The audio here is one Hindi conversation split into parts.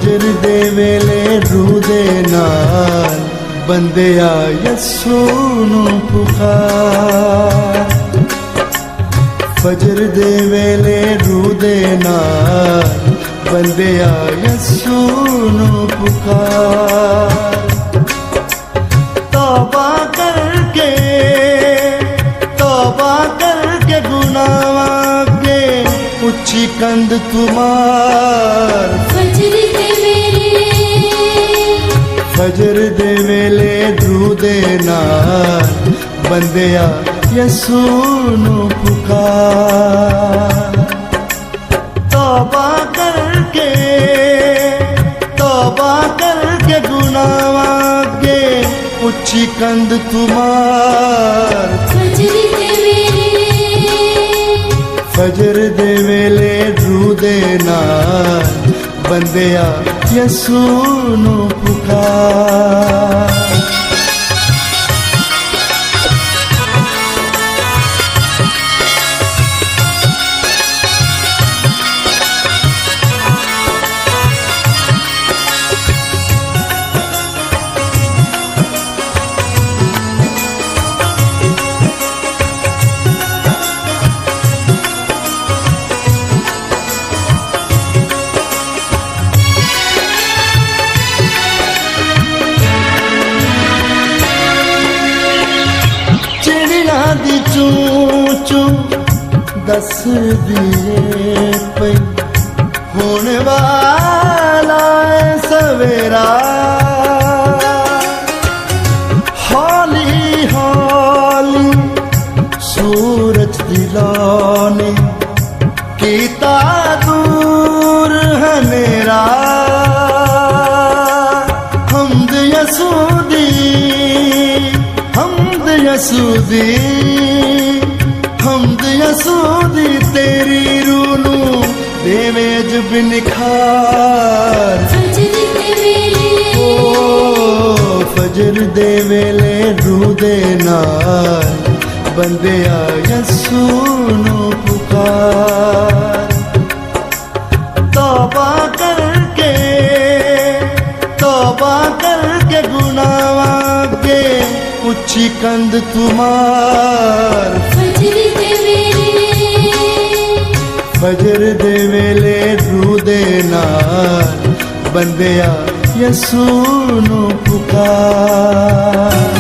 फजर दे वेले रूह दे नाल बंदिया यसू नू पुकार। फजर दे वेले रूह दे नाल बंदिया यसू नू पुकार। तौबा करके गुनाह के उच्ची कंद तुमार। फजर दे वेले रूह दे नाल बंदिया यसू नू पुकार। तौबा करके गुनाह के उच्ची कंद तुमार। फजर दे वेले रूह दे नाल बंदिया यसू नू पुकार। दी चूं चूं दस दिए पई होने वाला है सवेरा। हौली हौली सूरज दिलाने कीता दूर हनेरा। हमद यसूदी हमद यसूदी तेरी रूह नू देवे जब निखार। ओ फजर दे वेले रूह दे नाल बंदिया यसू नू पुकार। तौबा करके गुनाह के उच्ची कंद तुमार। फजर दे वेले रूह दे नाल बंदिया यसू नू पुकार।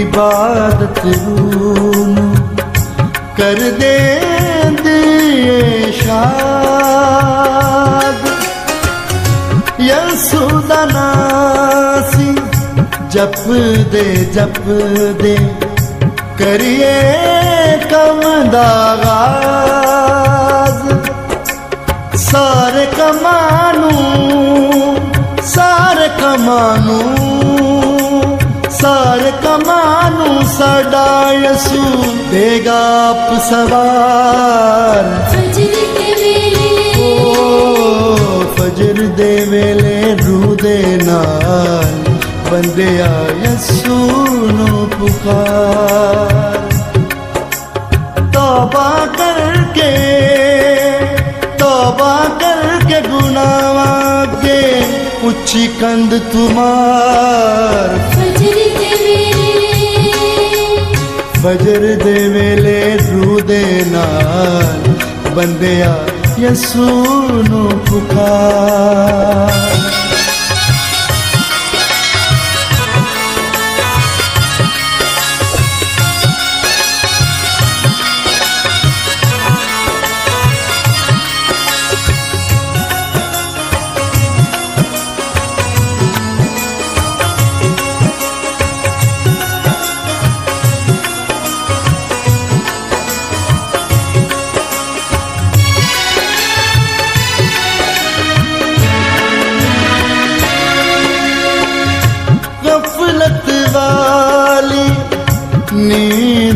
इबादत रूह कर दे दिए शाद। यसू दा नासी जप दे करिए कम दा आगाज। सारे कमानू साडा यसू देगा आप सवार। ओ फजर दे वेले रूह दे नाल बंदिया यसू नू पुकार। तौबा करके गुनाह के उच्ची कंद तुमार। फजर दे वेले रूह दे नाल बंदिया यसू नू पुकार।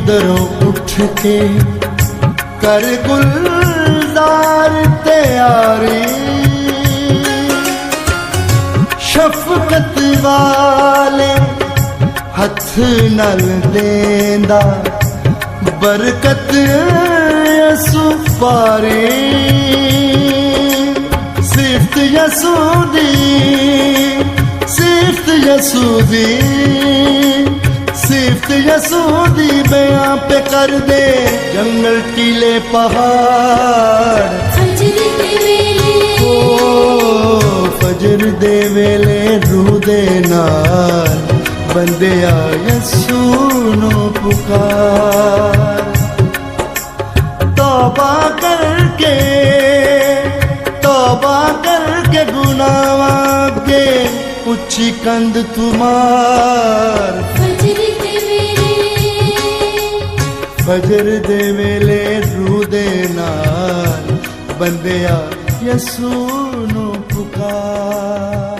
अंदरों उठ के कर गुलजार तैयारी, शफकत वाले हथ नल देंदा बरकत यसू पारी। सिफ्त यसू दी, सिफ्त यसू दी, सिफ्त यसू दी बयां पे कर दे जंगल टीले पहाड़। फजर दे वेले, ओ फजर दे वेले रूह दे नाल बंदिया यसू नू पुकार। तौबा करके, तौबा करके गुनाह के उच्ची कंध तुमार। फजर दे वेले, फजर दे वेले रूह दे नाल बंदिया यसू नू पुकार।